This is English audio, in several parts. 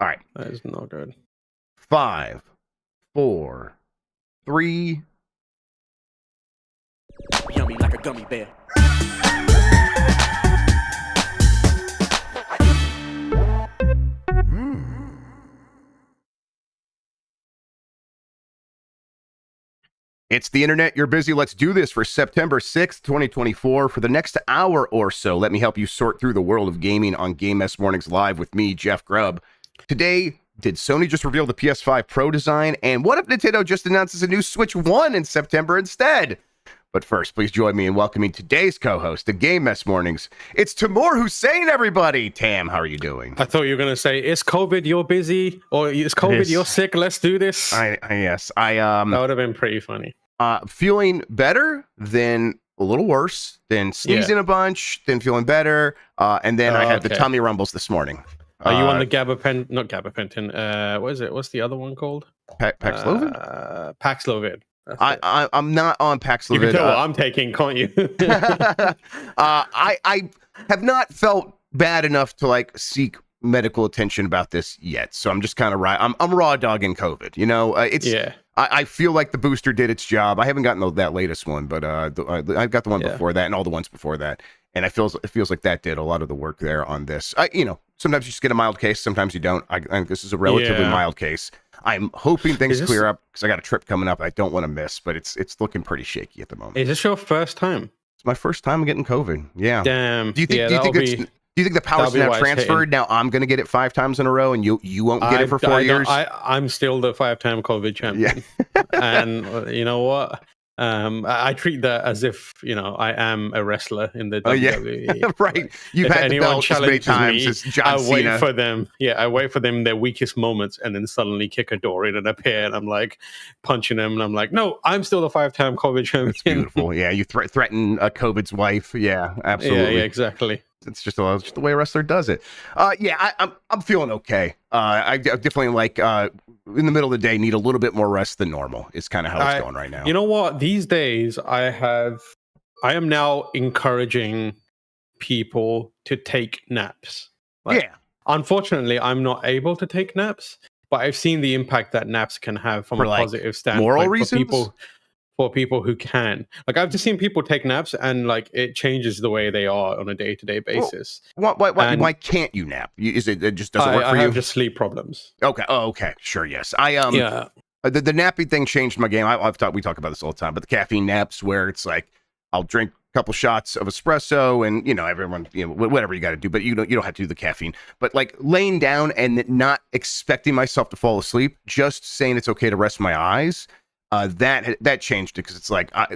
All right. That is not good. 5, 4, 3. Yummy like a gummy bear. It's the internet. You're busy. Let's do this for September 6th, 2024. For the next hour or so, let me help you sort through the world of gaming on Game Mess Mornings Live with me, Jeff Grubb. Today, did Sony just reveal the PS5 Pro design? And what if Nintendo just announces a new Switch 1 in September instead? But first, please join me in welcoming today's co-host to Game Mess Mornings. It's Tamoor Hussain, everybody. Tam, how are you doing? I thought you were going to say, is COVID, you're busy? Or is COVID, you're sick? Let's do this. Yes. That would have been pretty funny. Feeling better, then a little worse, then sneezing a bunch, then feeling better. And then I had the tummy rumbles this morning. Are you on the not gabapentin? What is it? What's the other one called? Paxlovid? Paxlovid. I'm not on Paxlovid. You can tell what I'm taking, can't you? I have not felt bad enough to seek medical attention about this yet. So I'm just kind of I'm raw dogging COVID. You know, I feel like the booster did its job. I haven't gotten that latest one, but I've got the one before that and all the ones before that. And it feels like that did a lot of the work there on this. Sometimes you just get a mild case, sometimes you don't. I think this is a relatively mild case. I'm hoping things clear up because I got a trip coming up I don't want to miss, but it's looking pretty shaky at the moment. Is this your first time? It's my first time getting COVID. Yeah. Damn. Do you think the power's now transferred? Now I'm going to get it 5 times in a row, and you won't get it for 4 years. I'm still the 5-time COVID champion. Yeah. And you know what? I treat that as if I am a wrestler in the WWE. Right. You've had the belt as many times as John Cena. I wait for them. Yeah, I wait for them their weakest moments, and then suddenly kick a door in and appear, and I'm like punching them, and I'm like, no, I'm still the 5-time COVID champion. It's beautiful. Yeah, you threaten COVID's wife. Yeah, absolutely. Yeah, exactly. It's just the way a wrestler does it. I'm feeling okay. I definitely in the middle of the day need a little bit more rest than normal. Is kind of how it's going right now. You know what? These days I am now encouraging people to take naps. Unfortunately, I'm not able to take naps, but I've seen the impact that naps can have from a positive standpoint. Moral reasons? For people who can. I've just seen people take naps and it changes the way they are on a day-to-day basis. Why can't you nap? Is it just doesn't work for you? I have just sleep problems. Okay. Oh, okay. Sure. Yes. The napping thing changed my game. We talk about this all the time, but the caffeine naps where it's I'll drink a couple shots of espresso and everyone whatever you got to do, but you don't have to do the caffeine. But laying down and not expecting myself to fall asleep, just saying it's okay to rest my eyes. That changed it because it's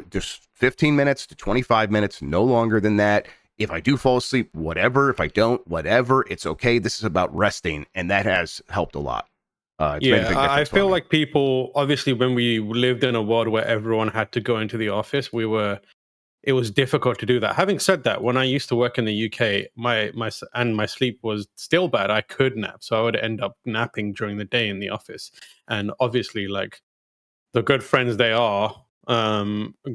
just 15 minutes to 25 minutes, no longer than that. If I do fall asleep, whatever. If I don't, whatever. It's okay. This is about resting, and that has helped a lot. I feel like people, obviously, when we lived in a world where everyone had to go into the office, it was difficult to do that. Having said that, when I used to work in the UK, my sleep was still bad. I could nap, so I would end up napping during the day in the office, and obviously, the good friends they are,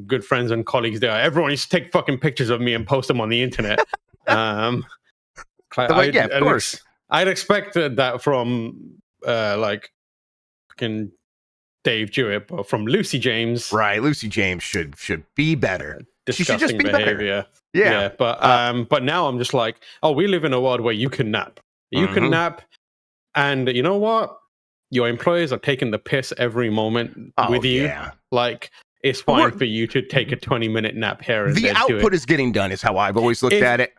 good friends and colleagues they are. Everyone used to take fucking pictures of me and post them on the internet. Of course. I'd expected that from fucking Dave Jewett, or from Lucy James. Right, Lucy James should be better. Disgusting she should just be behavior. Better. Yeah, but now I'm just we live in a world where you can nap. You can nap, and you know what? Your employers are taking the piss every moment with you. Yeah. It's fine for you to take a 20-minute nap here and the output is getting done is how I've always looked at it.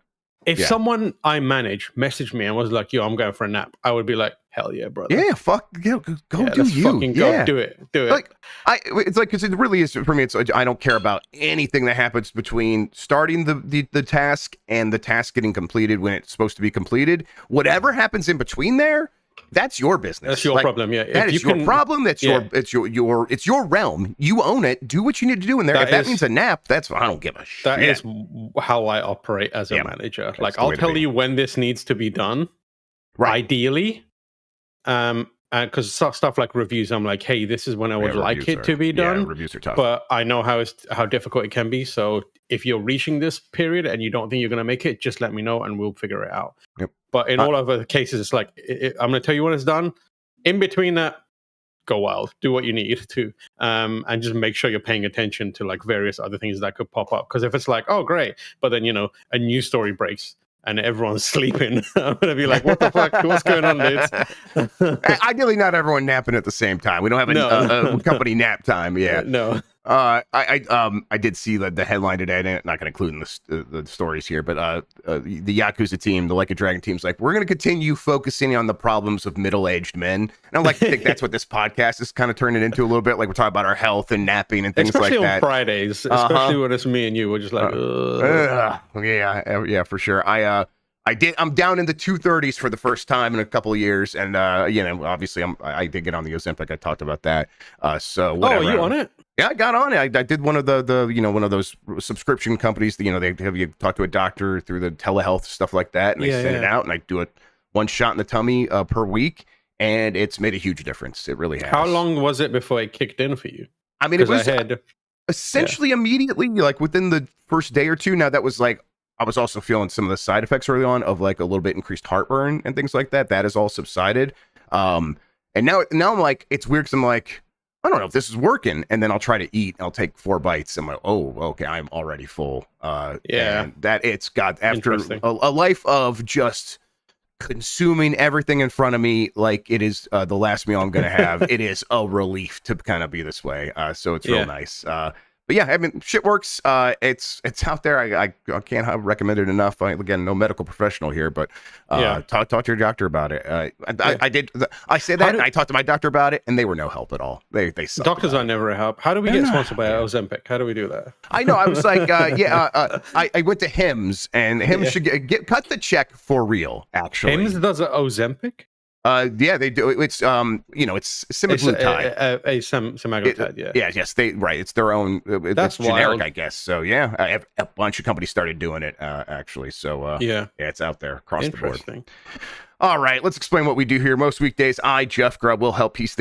If someone I manage messaged me and was like, yo, I'm going for a nap, I would be like, hell yeah, brother. Yeah, fuck, go do you. Fucking go do it. Because it really is, for me, I don't care about anything that happens between starting the task and the task getting completed when it's supposed to be completed. Whatever happens in between there, that's your business. That's your problem. Yeah, that is your problem. That's it's your realm. You own it. Do what you need to do in there. If that means a nap, I don't give a shit. That is how I operate as a manager. I'll tell you when this needs to be done. Right. Ideally, because stuff like reviews, I'm like, hey, this is when I would like it to be done. Yeah, reviews are tough. But I know how difficult it can be. So if you're reaching this period and you don't think you're going to make it, just let me know and we'll figure it out. Yep. But in all other cases, it's like, I'm going to tell you when it's done. In between that, go wild, do what you need to, and just make sure you're paying attention to like various other things that could pop up. Because if it's like, oh, great, but then, a news story breaks and everyone's sleeping, I'm going to be like, what the fuck? What's going on, dudes? Ideally, not everyone napping at the same time. We don't have a company nap time. Yeah. No. I did see the headline today. I'm not going to include in the stories here, but the Yakuza team, the Like a Dragon team's like, we're going to continue focusing on the problems of middle-aged men. And I like to think that's what this podcast is kind of turning into a little bit. Like we're talking about our health and napping and things especially like that. Especially on Fridays, especially when it's me and you. We're just like, yeah, for sure. I'm down in the 230s for the first time in a couple of years, and obviously I did get on the Ozempic. I talked about that. So whatever. Oh, are you on it? Yeah, I got on it. I did one of the one of those subscription companies. They have you talk to a doctor through the telehealth stuff like that, and they send it out, and I do it one shot in the tummy per week, and it's made a huge difference. It really has. How long was it before it kicked in for you? I mean, it was essentially immediately, like within the first day or two. Now that was like, I was also feeling some of the side effects early on of like a little bit increased heartburn and things like that. That has all subsided. And now I'm like, it's weird because I'm like, I don't know if this is working. And then I'll try to eat. I'll take 4 bites. I'm like, oh, okay, I'm already full. And that it's got, after a life of just consuming everything in front of me, like it is the last meal I'm going to have. It is a relief to kind of be this way. So it's real nice. But yeah, I mean, shit works. It's out there. I can't recommend it enough. Again, no medical professional here, but talk to your doctor about it. I did. I say that, and I talked to my doctor about it, and they were no help at all. They suck. Doctors are never a help. How do we get sponsored by Ozempic? How do we do that? I know. I was like, I went to Hims, and Hims should cut the check for real. Actually, Hims does Ozempic. Yeah, they do. It's it's semaglutide. A semaglutide. Yes. It's their own. That's generic, wild. I guess. So yeah, a bunch of companies started doing it. Actually, so it's out there across the board. All right, let's explain what we do here. Most weekdays, I, Jeff Grubb, will help piece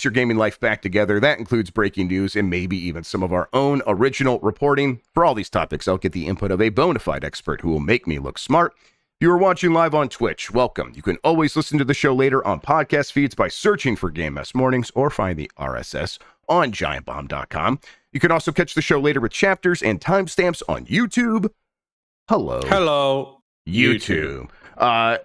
your gaming life back together. That includes breaking news and maybe even some of our own original reporting. For all these topics, I'll get the input of a bona fide expert who will make me look smart. If you are watching live on Twitch, welcome. You can always listen to the show later on podcast feeds by searching for Game Mess Mornings or find the RSS on giantbomb.com. You can also catch the show later with chapters and timestamps on YouTube. Hello, YouTube. All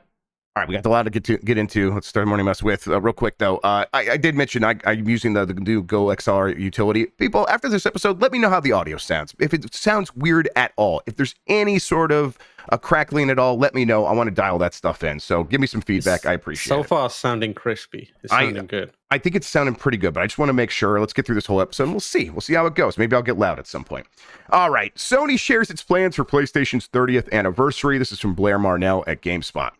right, we got a lot to get into. Let's start Morning Mess with real quick though. I did mention I'm using the new Go XLR utility. People, after this episode, let me know how the audio sounds. If it sounds weird at all, if there's any sort of a crackling at all, let me know. I want to dial that stuff in. So give me some feedback. I appreciate it. So far, sounding crispy. It's sounding good. I think it's sounding pretty good, but I just want to make sure. Let's get through this whole episode and we'll see. We'll see how it goes. Maybe I'll get loud at some point. All right. Sony shares its plans for PlayStation's 30th anniversary. This is from Blair Marnell at GameSpot.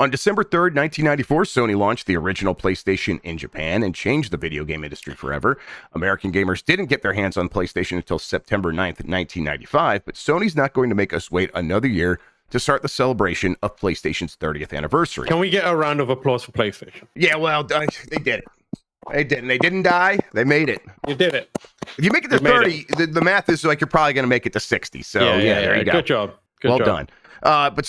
On December 3rd, 1994, Sony launched the original PlayStation in Japan and changed the video game industry forever. American gamers didn't get their hands on PlayStation until September 9th, 1995, but Sony's not going to make us wait another year to start the celebration of PlayStation's 30th anniversary. Can we get a round of applause for PlayStation? Yeah, well, they did it. They didn't. They didn't die. They made it. You did it. If you make it to 30, the math is like you're probably going to make it to 60. So, there you go. Good job. Well done. But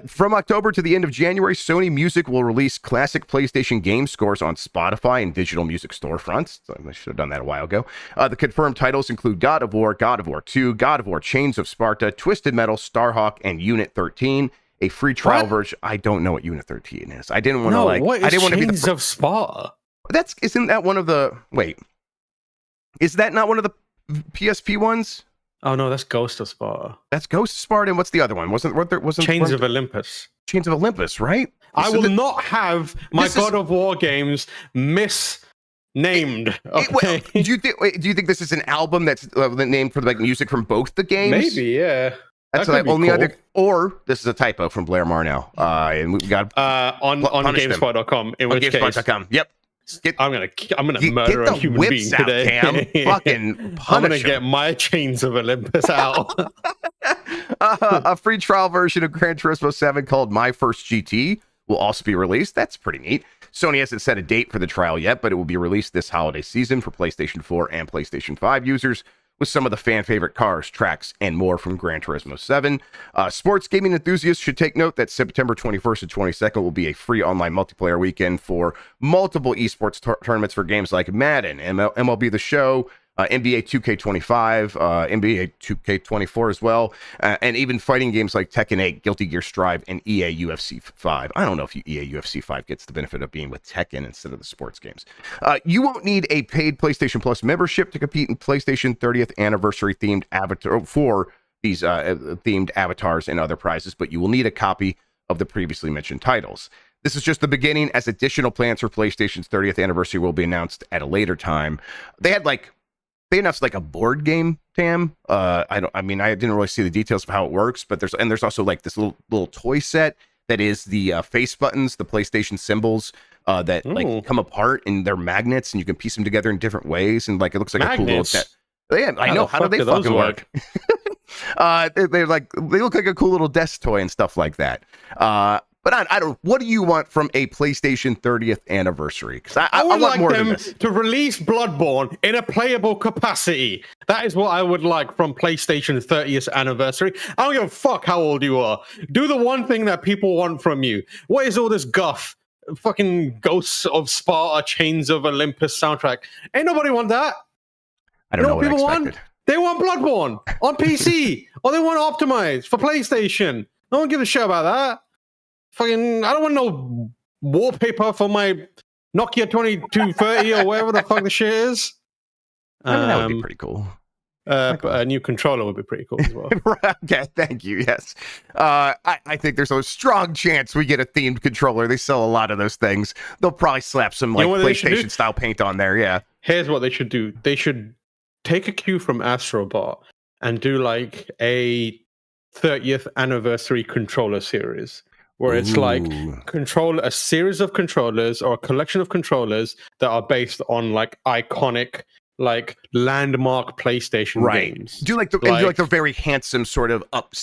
from October to the end of January, Sony Music will release classic PlayStation game scores on Spotify and digital music storefronts. So I should have done that a while ago. The confirmed titles include God of War, God of War 2, God of War Chains of Sparta, Twisted Metal, Starhawk, and Unit 13. A free trial version. I don't know what Unit 13 is. I didn't want to what is I didn't want to be Chains of Sparta? Isn't that one of the? Wait, is that not one of the PSP ones? Oh no, that's Ghost of Sparta. That's Ghost of Sparta, and what's the other one? Wasn't Chains of Olympus? Chains of Olympus, right? I will not have my God of War games misnamed. Okay. Do you think this is an album that's named for like music from both the games? Maybe, yeah. That's the only cool. Or this is a typo from Blair Marnell, and we got on GameSpot.com. In which case, yep. I'm gonna murder a human being today. Cam. Fucking punish I'm gonna get my Chains of Olympus out. A free trial version of Gran Turismo 7 called My First GT will also be released. That's pretty neat. Sony hasn't set a date for the trial yet, but it will be released this holiday season for PlayStation 4 and PlayStation 5 users, with some of the fan favorite cars, tracks, and more from Gran Turismo 7. Sports gaming enthusiasts should take note that September 21st and 22nd will be a free online multiplayer weekend for multiple esports tournaments for games like Madden, MLB The Show, NBA 2K25, NBA 2K24 as well, and even fighting games like Tekken 8, Guilty Gear Strive, and EA UFC 5. I don't know if EA UFC 5 gets the benefit of being with Tekken instead of the sports games. You won't need a paid PlayStation Plus membership to compete in PlayStation 30th anniversary themed avatar for these themed avatars and other prizes, but you will need a copy of the previously mentioned titles. This is just the beginning, as additional plans for PlayStation's 30th anniversary will be announced at a later time. They announced like a board game, Tam. I didn't really see the details of how it works, but there's also like this little toy set that is the face buttons, the PlayStation symbols that like come apart, and they're magnets, and you can piece them together in different ways, and like it looks like a cool little set. Yeah, I know. How do they fucking work? They look like a cool little desk toy and stuff like that. But I don't. What do you want from a PlayStation 30th anniversary? Because I would want like more them than this. to release Bloodborne in a playable capacity. That is what I would like from PlayStation's 30th anniversary. I don't give a fuck how old you are. Do the one thing that people want from you. What is all this guff? Fucking Ghosts of Sparta, Chains of Olympus soundtrack. Ain't nobody want that. I don't know what people I expected. They want Bloodborne on PC, or they want optimized for PlayStation. No one gives a shit about that. Fucking, I don't want no wallpaper for my Nokia 2230 or whatever the fuck the shit is. That would be pretty cool. But a new controller would be pretty cool as well. Okay, thank you. Yes. I think there's a strong chance we get a themed controller. They sell a lot of those things. They'll probably slap some like PlayStation style paint on there. Yeah. Here's what they should do. They should take a cue from Astro Bot and do like a 30th anniversary controller series, where it's like a series of controllers or a collection of controllers that are based on like iconic, like landmark PlayStation games. Do like the very handsome sort of up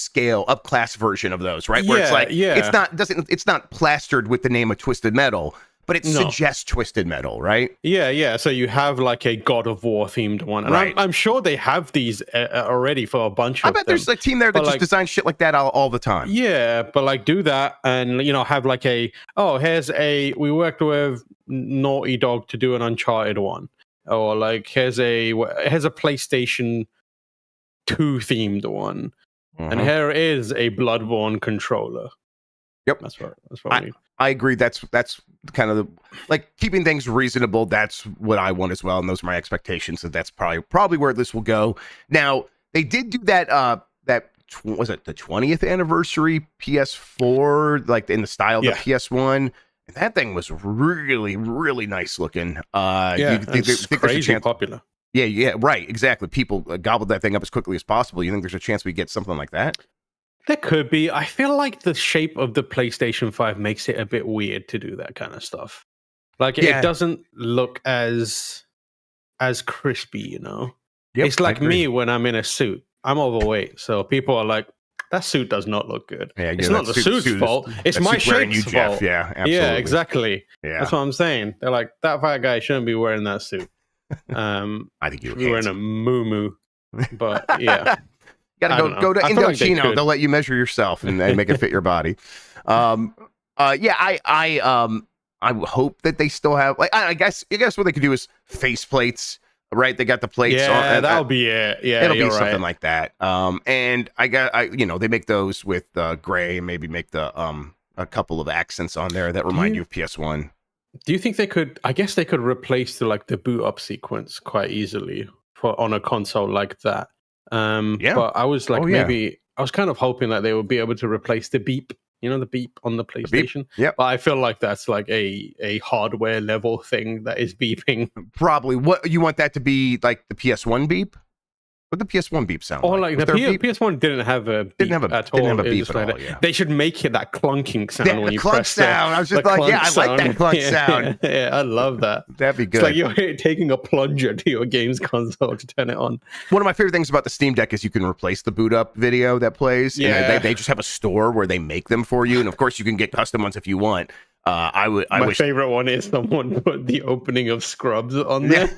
class version of those, right? Where it's like it's not plastered with the name of Twisted Metal, but it suggests Twisted Metal, right? Yeah. So you have like a God of War themed one, and I'm sure they have these already for a bunch of them. I bet there's a team there that just designs shit like that all the time. Yeah, but like do that, and have like we worked with Naughty Dog to do an Uncharted one, or like here's a PlayStation 2 themed one, and here is a Bloodborne controller. Yep, that's what I need. I agree. That's kind of like keeping things reasonable. That's what I want as well, and those are my expectations. So that's probably where this will go. Now they did do that. Was it the 20th anniversary PS4, like in the style of the PS1? And that thing was really, really nice looking. It's crazy popular. Yeah, right, exactly. People gobbled that thing up as quickly as possible. You think there's a chance we get something like that? There could be. I feel like the shape of the PlayStation 5 makes it a bit weird to do that kind of stuff. Like it doesn't look as crispy, Yep, it's like me when I'm in a suit. I'm overweight, so people are like, that suit does not look good. Yeah, it's not the suit's fault. It's my shape's fault. Yeah, absolutely. Yeah, exactly. Yeah. That's what I'm saying. They're like, that fat guy shouldn't be wearing that suit. I think you're wearing a muumuu. But yeah. Gotta go to Indochino. Like they'll let you measure yourself and make it fit your body. I hope that they still have I guess what they could do is face plates, right? They got the plates on. Yeah, that'll be it. Yeah, it'll be something like that. And they make those with gray and maybe make the a couple of accents on there that remind you of PS1. Do you think they could? I guess they could replace the boot up sequence quite easily on a console like that. But I was like, maybe I was kind of hoping that they would be able to replace the beep, the beep on the PlayStation. Yeah. But I feel like that's like a hardware level thing that is beeping. Probably. What you want that to be like the PS1 beep? What the PS1 beep sound like? Or like the PS1 didn't have a beep at all. They should make it that clunking sound when you press sound. I was just like, I like that clunk sound. Yeah, I love that. That'd be good. It's like you're taking a plunger to your games console to turn it on. One of my favorite things about the Steam Deck is you can replace the boot up video that plays. Yeah. And they just have a store where they make them for you. And of course, you can get custom ones if you want. My favorite one is someone put the opening of Scrubs on there.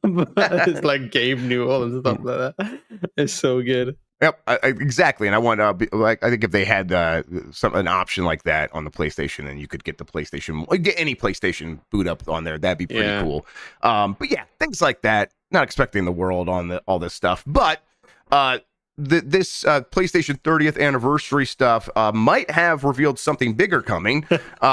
It's like Gabe Newell and stuff like that. It's so good. Yep, exactly. And I want I think if they had an option like that on the PlayStation, and you could get get any PlayStation boot up on there, that'd be pretty cool. But yeah, things like that. Not expecting the world on all this stuff, but this PlayStation 30th anniversary stuff might have revealed something bigger coming.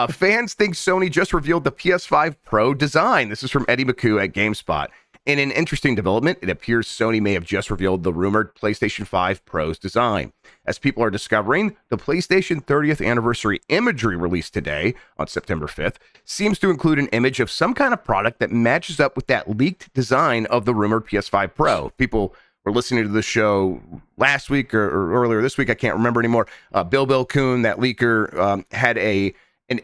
Fans think Sony just revealed the PS5 Pro design. This is from Eddie McCoo at GameSpot. In an interesting development, it appears Sony may have just revealed the rumored PlayStation 5 Pro's design. As people are discovering, the PlayStation 30th anniversary imagery released today, on September 5th, seems to include an image of some kind of product that matches up with that leaked design of the rumored PS5 Pro. People were listening to the show last week or earlier this week, I can't remember anymore. Bill Kuhn, that leaker, had an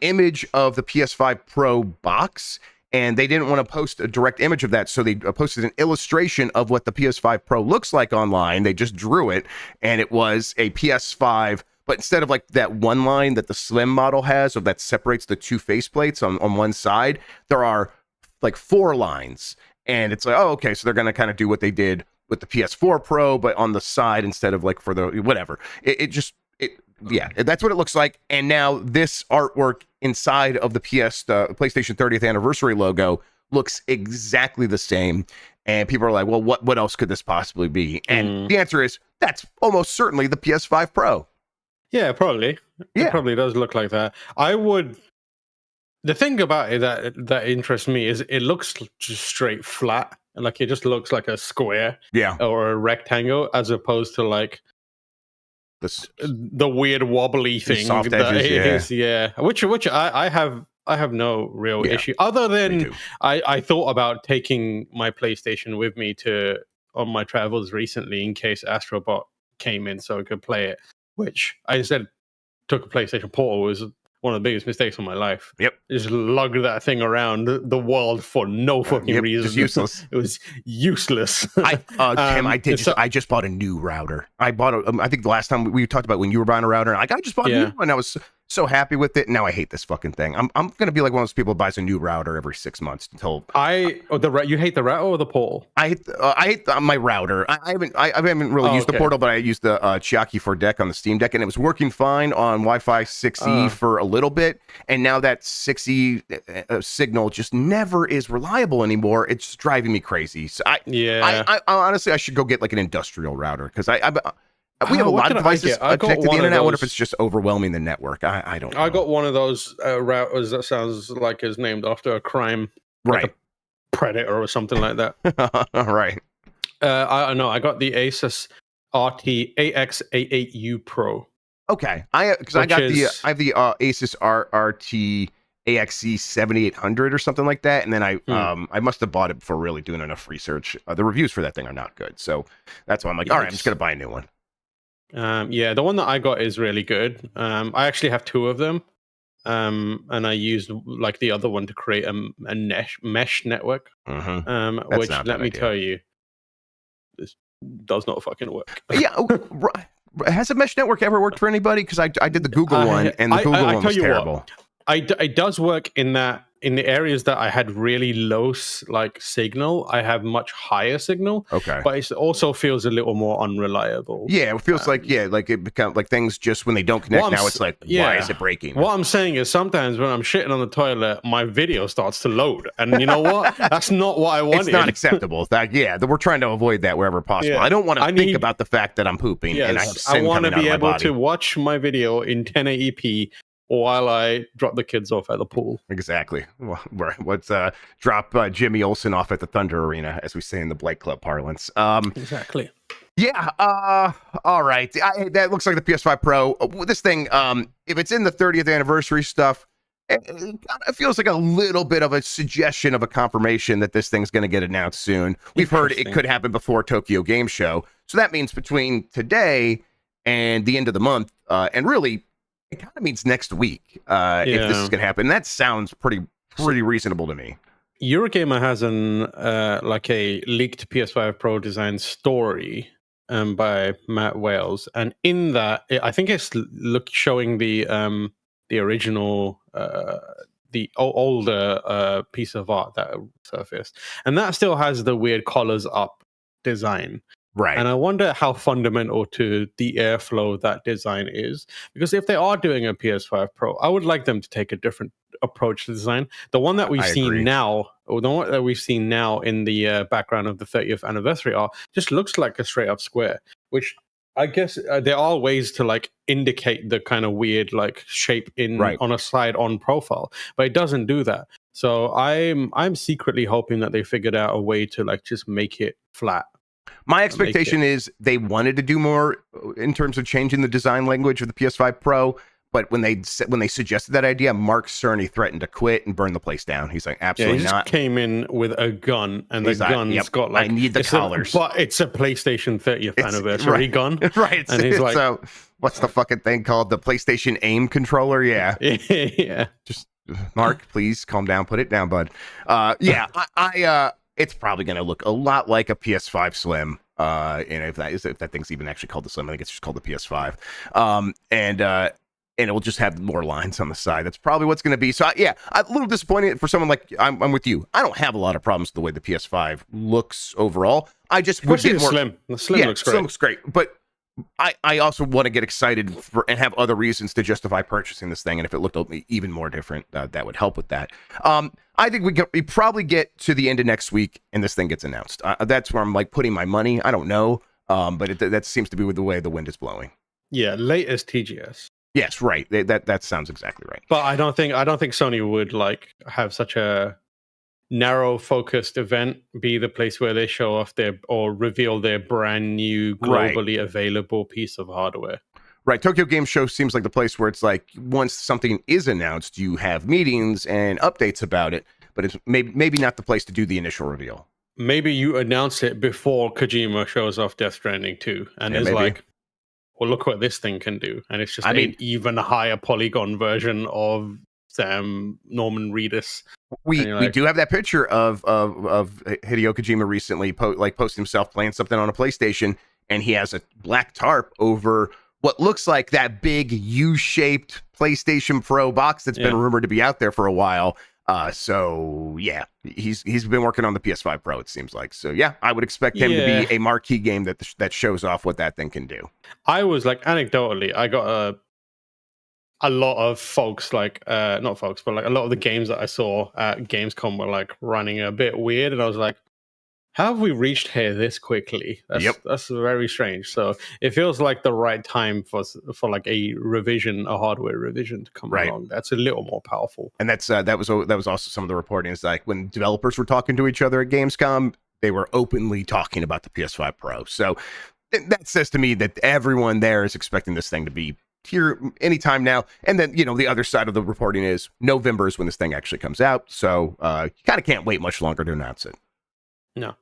image of the PS5 Pro box, and they didn't want to post a direct image of that, so they posted an illustration of what the PS5 Pro looks like online. They just drew it, and it was a PS5, but instead of like that one line that the Slim model has, or that separates the two faceplates on one side, there are like 4 lines. And it's like, oh, okay, so they're going to kind of do what they did with the PS4 Pro, but on the side instead of like for the whatever. Yeah, that's what it looks like. And now this artwork inside of the PlayStation 30th anniversary logo looks exactly the same. And people are like, well, what else could this possibly be? And the answer is that's almost certainly the PS5 Pro. Yeah, probably. Yeah. It probably does look like that. The thing about it that interests me is it looks just straight flat. Like it just looks like a square, or a rectangle, as opposed to like the weird wobbly thing, soft edges, which I have no real issue, other than I thought about taking my PlayStation with me on my travels recently in case Astro Bot came in so I could play it, which I instead took a PlayStation Portal. Was one of the biggest mistakes of my life. Yep. Just lugged that thing around the world for no fucking reason. Just useless. It was useless. Tim, I just bought a new router. I think the last time we talked about when you were buying a router, I just bought a new one. I was so happy with it. Now I hate this fucking thing. I'm gonna be like one of those people who buys a new router every 6 months until you hate the router or the portal? I hate my router. I haven't really used the portal, but I used the Chiaki 4 Deck on the Steam Deck, and it was working fine on Wi-Fi 6E for a little bit, and now that 6E signal just never is reliable anymore. It's just driving me crazy. So I honestly I should go get like an industrial router, because we have a lot of devices connected to the internet. I wonder if it's just overwhelming the network. I don't know. I got one of those routers that sounds like it's named after a crime, right? Like a Predator or something like that. Right. I got the Asus RT AX88U Pro. Okay, I have the Asus RT AXE 7800 or something like that, and then I must have bought it before really doing enough research. The reviews for that thing are not good, so that's why I'm like, all right, I'm just gonna buy a new one. The one that I got is really good. I actually have 2 of them, and I used like the other one to create a mesh network. Which let me tell you, this does not fucking work. Yeah, has a mesh network ever worked for anybody? Because I did the Google one, and the Google one was terrible. It does work in that in the areas that I had really low signal, I have much higher signal. Okay, but it also feels a little more unreliable. Yeah, it feels like it becomes like things just when they don't connect. Now it's like, why is it breaking? What I'm saying is sometimes when I'm shitting on the toilet, my video starts to load, and you know what? That's not what I wanted. It's not acceptable. We're trying to avoid that wherever possible. Yeah. I don't want to think about the fact that I'm pooping. Yes, and I want to be able to to watch my video in 1080p. While I drop the kids off at the pool. Exactly. Well, let's drop Jimmy Olsen off at the Thunder Arena, as we say in the Blight Club parlance. Exactly. Yeah. All right. That looks like the PS5 Pro. This thing, if it's in the 30th anniversary stuff, it feels like a little bit of a suggestion of a confirmation that this thing's going to get announced soon. We've heard it could happen before Tokyo Game Show. So that means between today and the end of the month, and really, it kind of means next week if this is going to happen. That sounds pretty reasonable to me. Eurogamer has a leaked PS5 Pro design story by Matt Wales, and in that, I think it's showing the the original, the older piece of art that surfaced, and that still has the weird collars up design. Right. And I wonder how fundamental to the airflow that design is, because if they are doing a PS5 Pro, I would like them to take a different approach to design. The one that we've seen now, or the one that we've seen now in the background of the 30th anniversary art, just looks like a straight up square, which I guess there are ways to like indicate the kind of weird like shape in on a side on profile, but it doesn't do that. So I'm secretly hoping that they figured out a way to like just make it flat. My expectation is they wanted to do more in terms of changing the design language of the PS5 Pro, but when they suggested that idea, Mark Cerny threatened to quit and burn the place down. He's like, absolutely not. He came in with a gun, and the gun's got like, I need the collars. But it's a PlayStation 30th anniversary gun, right? And he's like, so what's the fucking thing called? The PlayStation Aim controller? Yeah, yeah. Just Mark, please calm down. Put it down, bud. It's probably going to look a lot like a PS5 Slim. And if that thing's even actually called the Slim, I think it's just called the PS5. And it will just have more lines on the side. That's probably what's going to be. So I'm a little disappointed for someone like I'm with you. I don't have a lot of problems with the way the PS5 looks overall. I just would get more Slim. The Slim looks great. Slim looks great, but I also want to get excited and have other reasons to justify purchasing this thing. And if it looked even more different, that would help with that. I think we probably get to the end of next week and this thing gets announced. That's where I'm like putting my money. I don't know, but that seems to be the way the wind is blowing. Yeah, latest TGS. Yes, right. That sounds exactly right. But I don't think Sony would like have such a narrow focused event be the place where they show off or reveal their brand new globally available piece of hardware. Right. Tokyo Game Show seems like the place where it's like once something is announced, you have meetings and updates about it, but it's maybe not the place to do the initial reveal. Maybe you announce it before Kojima shows off Death Stranding 2 and is like, well, look what this thing can do. And it's just an even higher polygon version of Norman Reedus. We do have that picture of Hideo Kojima recently posting himself playing something on a PlayStation, and he has a black tarp over what looks like that big U-shaped PlayStation Pro box that's been rumored to be out there for a while. So yeah, he's been working on the PS5 Pro, it seems like. So yeah, I would expect him to be a marquee game that shows off what that thing can do. I was like, anecdotally, I got a lot of folks, like not folks, but like a lot of the games that I saw at Gamescom were like running a bit weird, and I was like, how have we reached here this quickly? That's very strange. So it feels like the right time for like a hardware revision to come along. That's a little more powerful. And that was also some of the reporting is like when developers were talking to each other at Gamescom, they were openly talking about the PS5 Pro. So that says to me that everyone there is expecting this thing to be here anytime now. And then, the other side of the reporting is November is when this thing actually comes out. So you kind of can't wait much longer to announce it. No.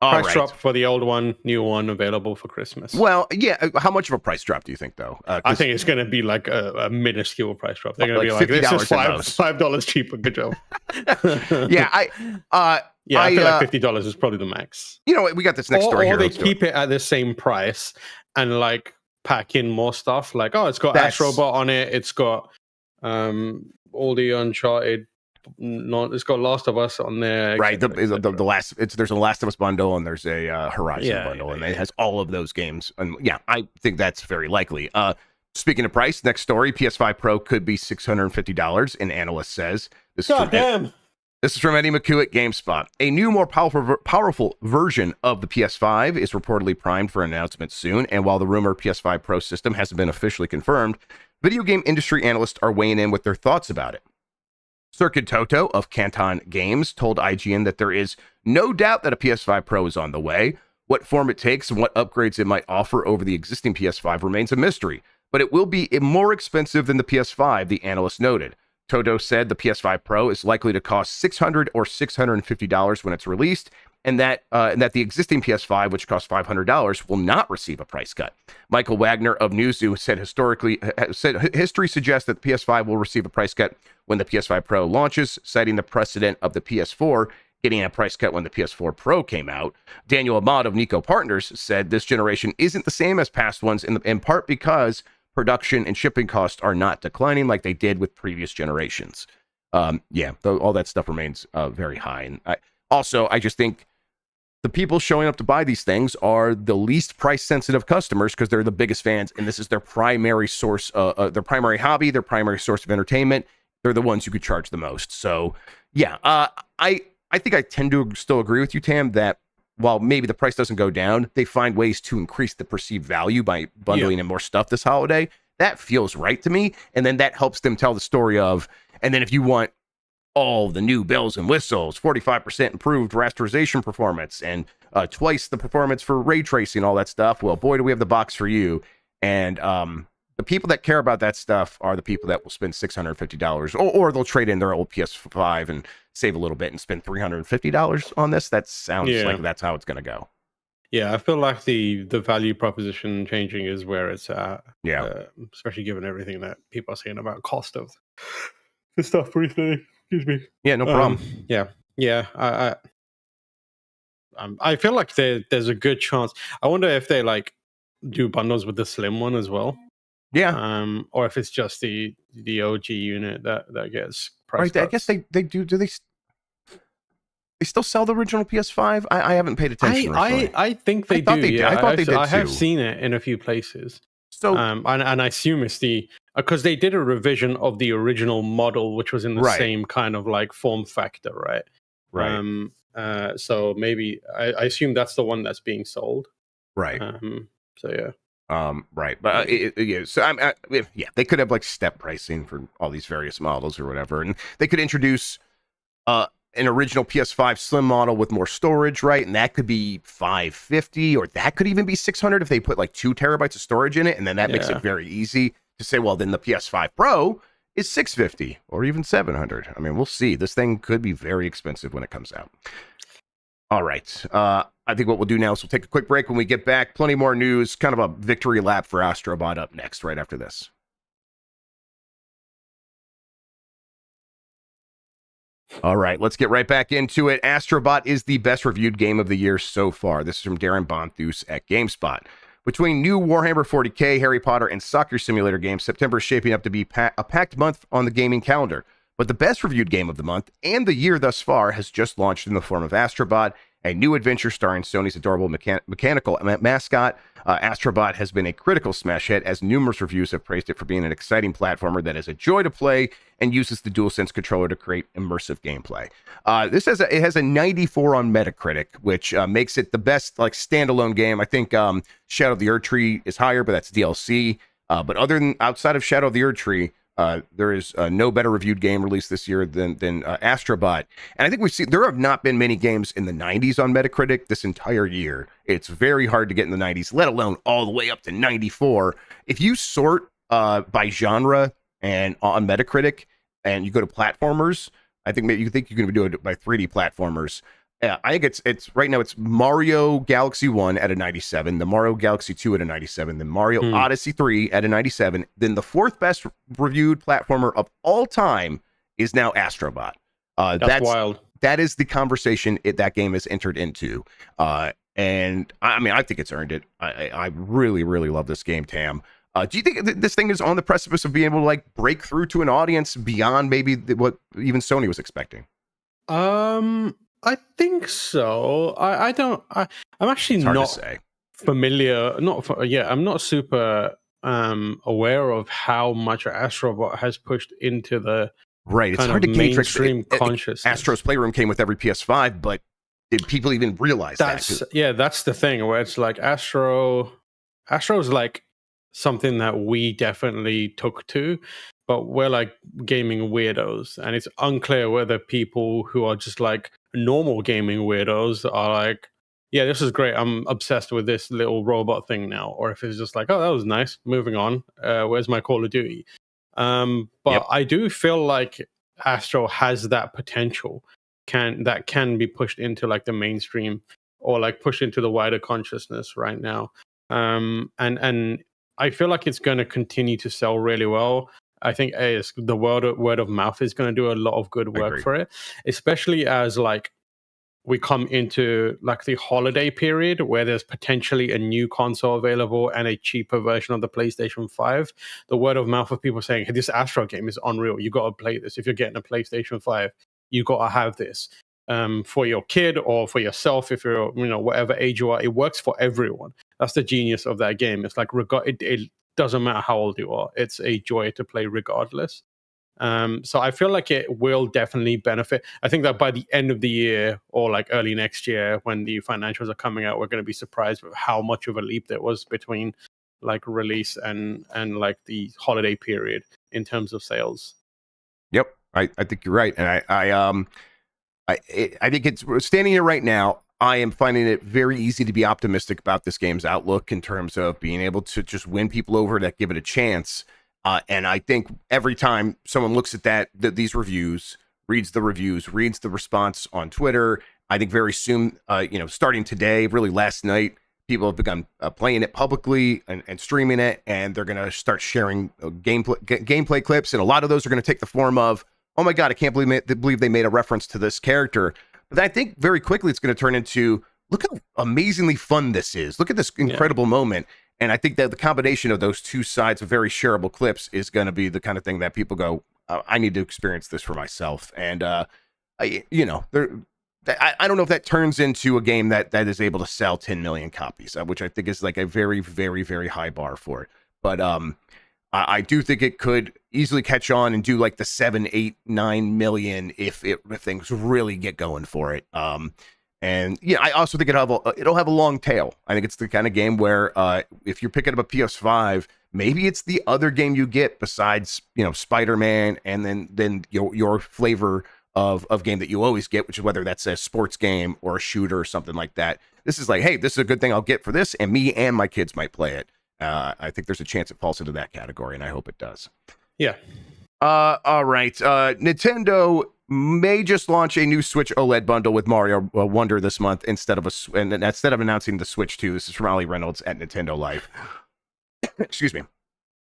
Price drop for the old one, new one available for Christmas. Well, yeah. How much of a price drop do you think, though? I think it's going to be like a minuscule price drop. They're going to be like, this is $5 cheaper. Good job. I feel like $50 is probably the max. We got this next story here. Or they keep it at the same price and like pack in more stuff. Like, it's got Astro Bot on it. It's got all the Uncharted. It's got Last of Us on there, right? There's a Last of Us bundle and there's a Horizon bundle, and it has all of those games. And I think that's very likely. Speaking of price, next story: PS5 Pro could be $650. An analyst says this. This is from Eddie McHugh at GameSpot. A new, more powerful version of the PS5 is reportedly primed for announcement soon. And while the rumored PS5 Pro system hasn't been officially confirmed, video game industry analysts are weighing in with their thoughts about it. Circuit Toto of Canton Games told IGN that there is no doubt that a PS5 Pro is on the way. What form it takes and what upgrades it might offer over the existing PS5 remains a mystery, but it will be more expensive than the PS5, the analyst noted. Toto said the PS5 Pro is likely to cost $600 or $650 when it's released, and that the existing PS5, which costs $500, will not receive a price cut. Michael Wagner of Newzoo said history suggests that the PS5 will receive a price cut when the PS5 Pro launches, citing the precedent of the PS4 getting a price cut when the PS4 Pro came out. Daniel Ahmad of Nico Partners said this generation isn't the same as past ones in part because production and shipping costs are not declining like they did with previous generations. All that stuff remains very high. And I just think the people showing up to buy these things are the least price sensitive customers because they're the biggest fans, and this is their primary source, their primary hobby, their primary source of entertainment. They're the ones who could charge the most. So I think I tend to still agree with you, Tam, that while maybe the price doesn't go down, they find ways to increase the perceived value by bundling in more stuff this holiday. That feels right to me. And then that helps them tell the story of, and then if you want all the new bells and whistles, 45% improved rasterization performance, and twice the performance for ray tracing, all that stuff, well, boy, do we have the box for you. And the people that care about that stuff are the people that will spend $650, or they'll trade in their old PS5 and save a little bit and spend $350 on this. That sounds like that's how it's going to go. Yeah, I feel like the value proposition changing is where it's at. Yeah. Especially given everything that people are saying about cost of the stuff recently. Excuse me. Yeah, no problem. I feel like there's a good chance. I wonder if they like do bundles with the slim one as well. Yeah. Or if it's just the OG unit that gets priced. Right. I guess they do. Do they still sell the original PS5? I haven't paid attention. I think they do. Yeah, I thought they did. I have seen it in a few places. So and I assume it's because they did a revision of the original model, which was in the same kind of like form factor, right? Right. So maybe I assume that's the one that's being sold. Right. So yeah. Right. But so they could have like step pricing for all these various models or whatever, and they could introduce an original PS5 Slim model with more storage, right? And that could be $550, or that could even be $600 if they put like 2 terabytes of storage in it, and then that makes it very easy to say, well, then the PS5 Pro is $650 or even $700. I mean, we'll see. This thing could be very expensive when it comes out. All right. I think what we'll do now is we'll take a quick break. When we get back, plenty more news, kind of a victory lap for Astro Bot up next, right after this. All right, let's get right back into it. Astro Bot is the best reviewed game of the year so far. This is from Darren Bonthus at GameSpot. Between new Warhammer 40K, Harry Potter, and soccer simulator games, September is shaping up to be a packed month on the gaming calendar. But the best reviewed game of the month and the year thus far has just launched in the form of Astro Bot, a new adventure starring Sony's adorable mechanical mascot. Astro Bot has been a critical smash hit, as numerous reviews have praised it for being an exciting platformer that is a joy to play and uses the DualSense controller to create immersive gameplay. It has a 94 on Metacritic, which makes it the best like standalone game. I think Shadow of the Erdtree is higher, but that's DLC. But outside of Shadow of the Erdtree, there is no better reviewed game released this year than Astro Bot. And I think there have not been many games in the 90s on Metacritic this entire year. It's very hard to get in the 90s, let alone all the way up to 94. If you sort by genre and on Metacritic and you go to platformers, I think maybe you think you can do it by 3D platformers. I think it's right now it's Mario Galaxy 1 at a 97, the Mario Galaxy 2 at a 97, then Mario Odyssey 3 at a 97, then the 4th best reviewed platformer of all time is now Astro Bot. That's wild. That is the conversation that game has entered into. And I mean, I think it's earned it. I really, really love this game, Tam. Do you think this thing is on the precipice of being able to like break through to an audience beyond maybe what even Sony was expecting? I think so. I'm actually not familiar. I'm not super aware of how much Astro Bot has pushed into the it's hard to gauge mainstream consciousness. Astro's Playroom came with every PS5, but did people even realize that? Yeah, that's the thing where it's like Astro's like something that we definitely took to, but we're like gaming weirdos, and it's unclear whether people who are just like normal gaming weirdos are like, yeah, this is great, I'm obsessed with this little robot thing now, or if it's just like, oh, that was nice, moving on, where's my Call of Duty? But I do feel like Astro has that potential that can be pushed into like the mainstream or like pushed into the wider consciousness right now. And I feel like it's going to continue to sell really well. I think the word of mouth is going to do a lot of good work for it, especially as like we come into like the holiday period where there's potentially a new console available and a cheaper version of the PlayStation 5, the word of mouth of people saying, hey, this Astro game is unreal. You got to play this. If you're getting a PlayStation 5, you got to have this for your kid or for yourself. If you're, whatever age you are, it works for everyone. That's the genius of that game. It's like, it doesn't matter how old you are. It's a joy to play regardless. So I feel like it will definitely benefit. I think that by the end of the year or like early next year when the financials are coming out, we're going to be surprised with how much of a leap there was between like release and like the holiday period in terms of sales. Yep, I think you're right, and I think it's standing here right now. I am finding it very easy to be optimistic about this game's outlook in terms of being able to just win people over that give it a chance. And I think every time someone looks at these reviews, reads the response on Twitter, I think very soon, starting today, really last night, people have begun playing it publicly and streaming it, and they're going to start sharing gameplay clips. And a lot of those are going to take the form of, oh my God, I can't believe they made a reference to this character. But I think very quickly it's going to turn into, look how amazingly fun this is. Look at this incredible moment. And I think that the combination of those two sides of very shareable clips is going to be the kind of thing that people go, I need to experience this for myself. And, I don't know if that turns into a game that is able to sell 10 million copies, which I think is like a very, very, very high bar for it. But I do think it could easily catch on and do like the 7, 8, 9 million if things really get going for it. And I also think it'll have a long tail. I think it's the kind of game where if you're picking up a PS5, maybe it's the other game you get besides Spider-Man, and then your flavor of game that you always get, which is whether that's a sports game or a shooter or something like that. This is like, hey, this is a good thing I'll get for this, and me and my kids might play it. I think there's a chance it falls into that category, and I hope it does. Yeah. All right. Nintendo may just launch a new Switch OLED bundle with Mario Wonder this month instead of announcing the Switch 2. This is from Ali Reynolds at Nintendo Life. Excuse me.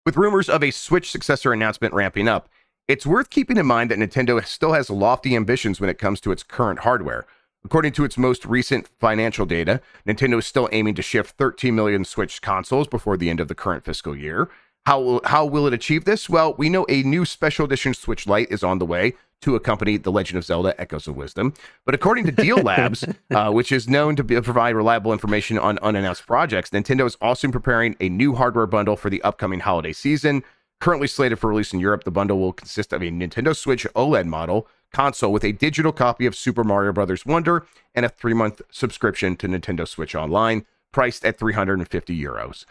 With rumors of a Switch successor announcement ramping up, it's worth keeping in mind that Nintendo still has lofty ambitions when it comes to its current hardware. According to its most recent financial data, Nintendo is still aiming to ship 13 million Switch consoles before the end of the current fiscal year. How will it achieve this? Well, we know a new special edition Switch Lite is on the way to accompany The Legend of Zelda Echoes of Wisdom. But according to Deal Labs, which is known to provide reliable information on unannounced projects, Nintendo is also preparing a new hardware bundle for the upcoming holiday season. Currently slated for release in Europe, the bundle will consist of a Nintendo Switch OLED model console with a digital copy of Super Mario Bros. Wonder and a 3-month subscription to Nintendo Switch Online, priced at €350.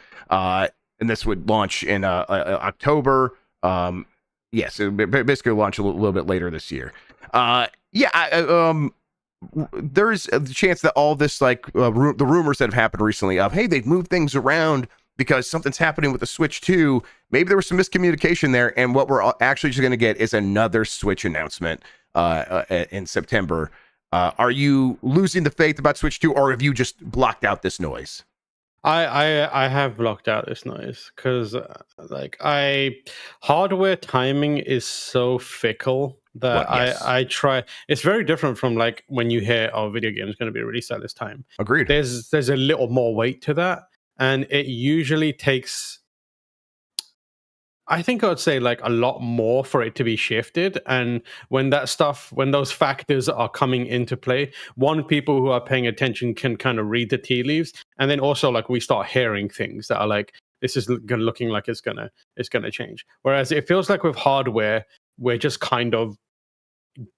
And this would launch in October. Yes, it basically launch a little bit later this year. There's a chance that all this, like the rumors that have happened recently of, hey, they've moved things around because something's happening with the Switch 2. Maybe there was some miscommunication there, and what we're actually just going to get is another Switch announcement in September. Are you losing the faith about Switch 2, or have you just blocked out this noise? I have blocked out this noise because hardware timing is so fickle that I try. It's very different from like when you hear, oh, video game is going to be released at this time. Agreed. There's a little more weight to that, and it usually takes, I think I would say like a lot more for it to be shifted. And when those factors are coming into play, people who are paying attention can kind of read the tea leaves. And then also like we start hearing things that are like, this is looking like it's gonna change. Whereas it feels like with hardware, we're just kind of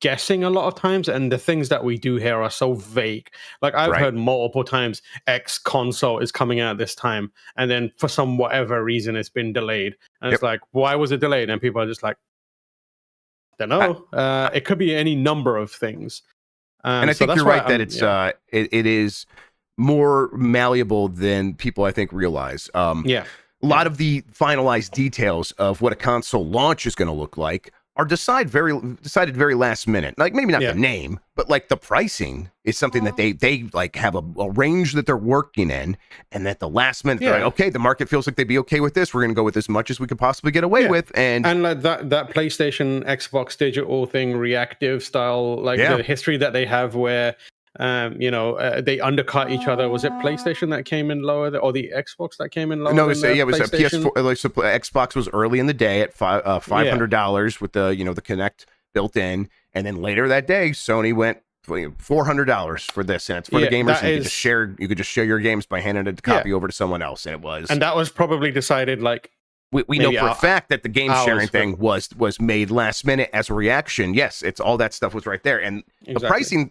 guessing a lot of times, and the things that we do here are so vague. Like I've heard multiple times X console is coming out this time, and then for some whatever reason it's been delayed, and it's like, why was it delayed? And people are just like, don't know. It could be any number of things. And I think you're right that it's it is more malleable than people I think realize. A lot of the finalized details of what a console launch is going to look like are decided very last minute. Like maybe not the name, but like the pricing is something that they like have a range that they're working in, and that the last minute they're like, okay, the market feels like they'd be okay with this. We're going to go with as much as we could possibly get away with, and like that PlayStation, Xbox digital thing, reactive style, like the history that they have where They undercut each other. Was it PlayStation that came in lower, or the Xbox that came in lower? No, it was a PS4. Like, so Xbox was early in the day at $500 with the the Kinect built in, and then later that day, Sony went $400 for this, and it's for the gamers. And you could just share your games by handing a copy over to someone else, and that was probably decided like. We know for a fact that the game sharing thing was made last minute as a reaction. Yes, it's all that stuff was right there, and the pricing,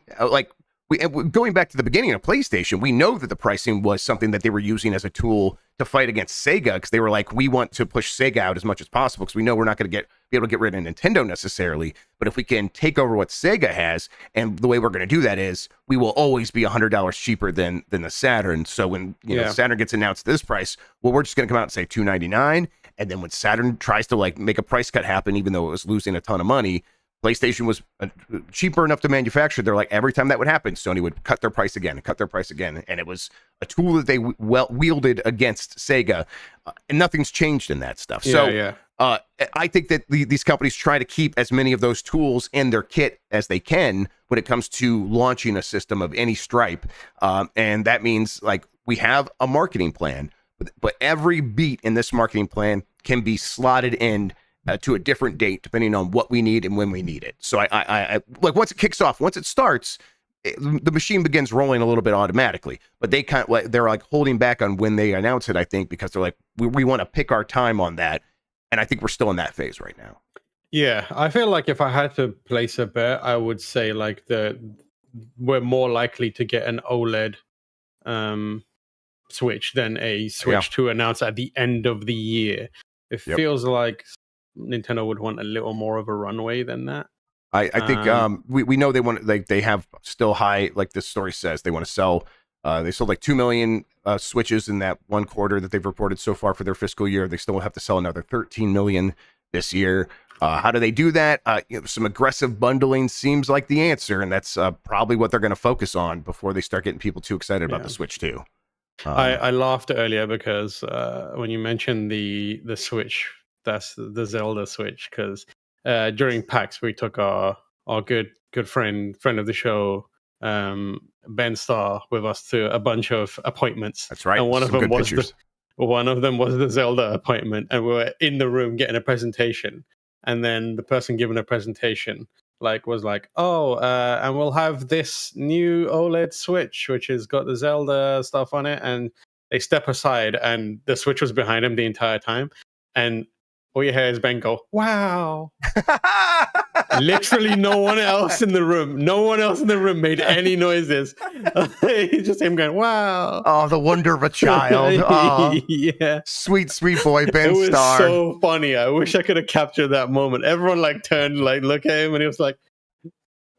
going back to the beginning of PlayStation, we know that the pricing was something that they were using as a tool to fight against Sega, because they were like, we want to push Sega out as much as possible because we know we're not going to be able to get rid of Nintendo necessarily, but if we can take over what Sega has, and the way we're going to do that is we will always be $100 cheaper than the Saturn. So when Saturn gets announced this price, well, we're just going to come out and say $299, and then when Saturn tries to make a price cut happen, even though it was losing a ton of money, PlayStation was cheaper enough to manufacture. They're like, every time that would happen, Sony would cut their price again, and it was a tool that they wielded against Sega, and nothing's changed in that stuff. I think that these companies try to keep as many of those tools in their kit as they can when it comes to launching a system of any stripe, and that means we have a marketing plan, but every beat in this marketing plan can be slotted in to a different date depending on what we need and when we need it. So I once it kicks off, once it starts, the machine begins rolling a little bit automatically. But they're holding back on when they announce it, I think, because they're like, we want to pick our time on that, and I think we're still in that phase right now. Yeah, I feel like if I had to place a bet, I would say we're more likely to get an OLED Switch than a Switch 2 announced at the end of the year. It feels like Nintendo would want a little more of a runway than that. I think we know they want, they have still high, like this story says, they want to sell. They sold 2 million Switches in that one quarter that they've reported so far for their fiscal year. They still have to sell another 13 million this year. How do they do that? Some aggressive bundling seems like the answer, and that's probably what they're going to focus on before they start getting people too excited about the Switch 2. I laughed earlier because when you mentioned the Switch, that's the Zelda Switch, because during PAX we took our good friend of the show, Ben Starr, with us to a bunch of appointments. That's right. And one of them was the Zelda appointment, and we were in the room getting a presentation, and then the person giving a presentation was like, and we'll have this new OLED Switch which has got the Zelda stuff on it, and they step aside and the Switch was behind him the entire time, and all you hear is Ben go, "Wow." Literally no one else in the room made any noises. It's just him going, "Wow." Oh, the wonder of a child. Oh, yeah. Sweet boy Ben Starr. It was so funny. I wish I could have captured that moment. Everyone turned, look at him, and he was like,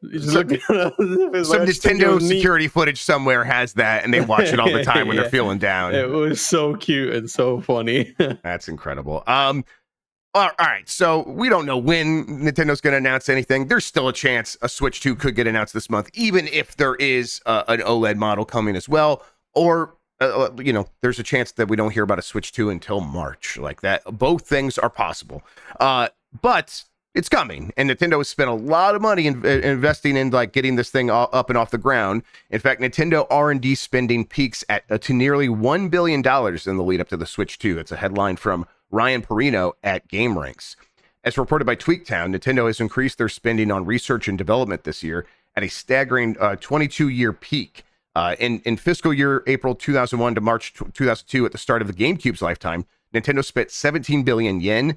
some Nintendo security footage somewhere has that, and they watch it all the time when they're feeling down. It was so cute and so funny. That's incredible. All right, so we don't know when Nintendo's going to announce anything. There's still a chance a Switch 2 could get announced this month, even if there is an OLED model coming as well. Or, there's a chance that we don't hear about a Switch 2 until March. Like that, both things are possible. But it's coming, and Nintendo has spent a lot of money investing in getting this thing up and off the ground. In fact, Nintendo R&D spending peaks to nearly $1 billion in the lead up to the Switch 2. That's a headline from Ryan Perino at GameRanks. As reported by TweakTown, Nintendo has increased their spending on research and development this year at a staggering 22-year peak. In fiscal year April 2001 to March 2002, at the start of the GameCube's lifetime, Nintendo spent 17 billion yen.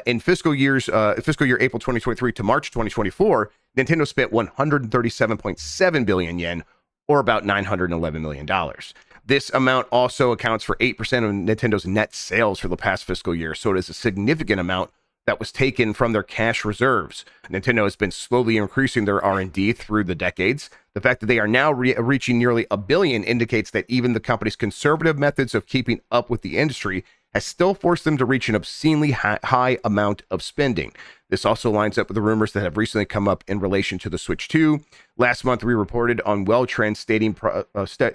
In fiscal year April 2023 to March 2024, Nintendo spent 137.7 billion yen, or about $911 million. This amount also accounts for 8% of Nintendo's net sales for the past fiscal year, so it is a significant amount that was taken from their cash reserves. Nintendo has been slowly increasing their R&D through the decades. The fact that they are now reaching nearly $1 billion indicates that even the company's conservative methods of keeping up with the industry has still forced them to reach an obscenely high amount of spending. This also lines up with the rumors that have recently come up in relation to the Switch 2. Last month, we reported on WellTrend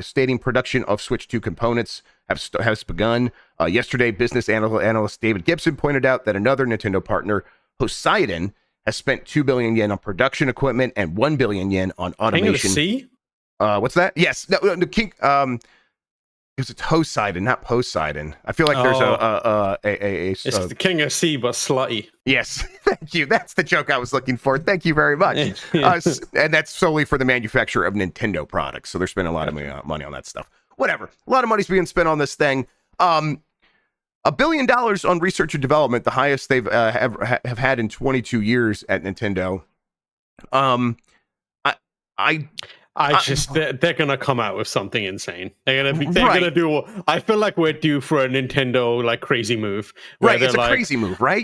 stating production of Switch 2 components has begun. Yesterday, business analyst David Gibson pointed out that another Nintendo partner, Hussain, has spent 2 billion yen on production equipment and 1 billion yen on automation. What's that? Yes, no, the King. It was a Poseidon, not Poseidon. I feel like there's It's the King of Sea, but slutty. Yes, thank you. That's the joke I was looking for. Thank you very much. And that's solely for the manufacturer of Nintendo products. So they're spending a lot of money on that stuff. Whatever. A lot of money's being spent on this thing. $1 billion on research and development, the highest they've ever have had in 22 years at Nintendo. They're gonna come out with something insane. They're gonna do. I feel like we're due for a Nintendo like crazy move. Right, it's a crazy move, right?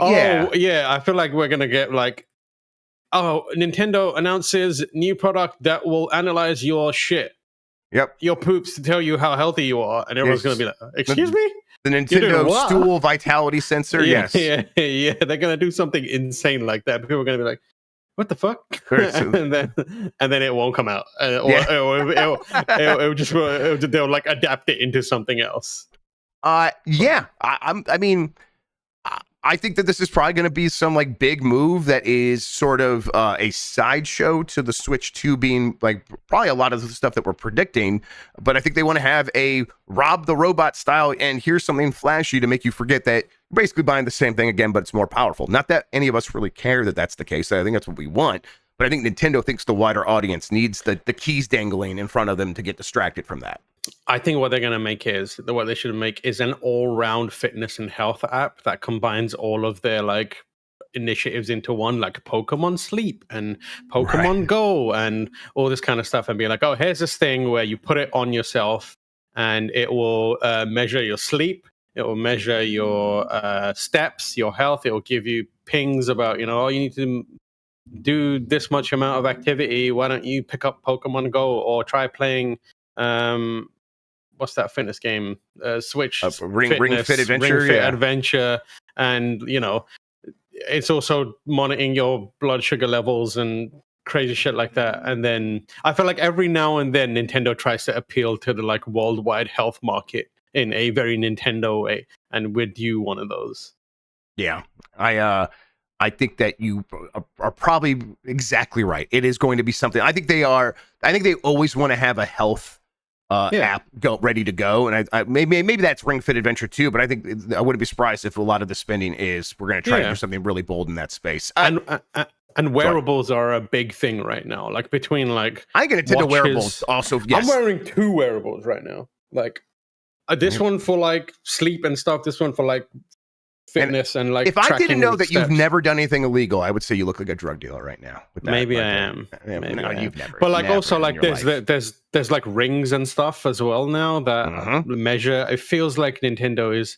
Yeah. I feel like we're gonna get like, Nintendo announces new product that will analyze your shit. Yep, your poops to tell you how healthy you are, and everyone's gonna be like, "Excuse me." The Nintendo stool vitality sensor. Yeah, yes, yeah. They're gonna do something insane like that. People are gonna be like, what the fuck? and then it won't come out. They'll like adapt it into something else. I think that this is probably going to be some like big move that is sort of a sideshow to the Switch 2 being like probably a lot of the stuff that we're predicting. But I think they want to have a Rob the Robot style, and here's something flashy to make you forget that you're basically buying the same thing again, but it's more powerful. Not that any of us really care that that's the case. I think that's what we want. But I think Nintendo thinks the wider audience needs the keys dangling in front of them to get distracted from that. I think what they're going to make what they should make is an all-round fitness and health app that combines all of their like initiatives into one, like Pokemon Sleep and Pokemon Go and all this kind of stuff, and be like, oh, here's this thing where you put it on yourself and it will measure your sleep, it will measure your steps, your health, it will give you pings about, you need to do this much amount of activity. Why don't you pick up Pokemon Go or try playing what's that fitness game? Switch Ring Fit Adventure. Ring Fit Adventure, and it's also monitoring your blood sugar levels and crazy shit like that. And then I feel like every now and then Nintendo tries to appeal to the like worldwide health market in a very Nintendo way, and we're due one of those. Yeah, I think that you are probably exactly right. It is going to be something. I think they always want to have a health app ready to go, and I maybe that's Ring Fit Adventure too. But I think I wouldn't be surprised if a lot of the spending is we're going to try to do something really bold in that space. And wearables are a big thing right now. Like between like I get into wearables also. Yes. I'm wearing 2 wearables right now. Like this one for like sleep and stuff. This one for like fitness and like. If I didn't know that you've never done anything illegal, I would say you look like a drug dealer right now. Maybe I am. Maybe no, you've never. But like also like there's like rings and stuff as well now that measure. It feels like Nintendo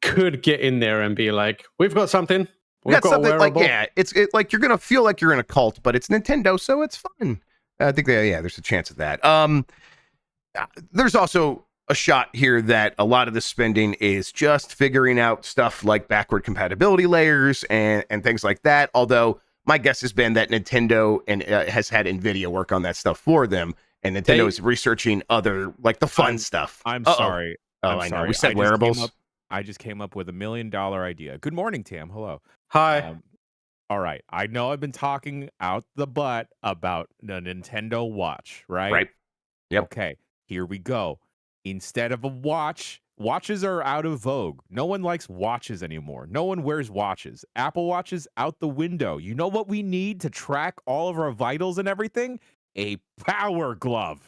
could get in there and be like, we've got something. We've got something like it's like you're gonna feel like you're in a cult, but it's Nintendo, so it's fun. I think there's a chance of that. There's also a shot here that a lot of the spending is just figuring out stuff like backward compatibility layers and things like that. Although my guess has been that Nintendo has had NVIDIA work on that stuff for them, and Nintendo is researching other like the fun stuff. I'm sorry. I know. We said wearables. I just came up with $1 million idea. Good morning, Tam. Hello. Hi. All right. I know I've been talking out the butt about the Nintendo Watch, right? Right. Yep. Okay. Here we go. Instead of a watch, watches are out of vogue. No one likes watches anymore. No one wears watches. Apple Watches out the window. You know what we need to track all of our vitals and everything? A power glove.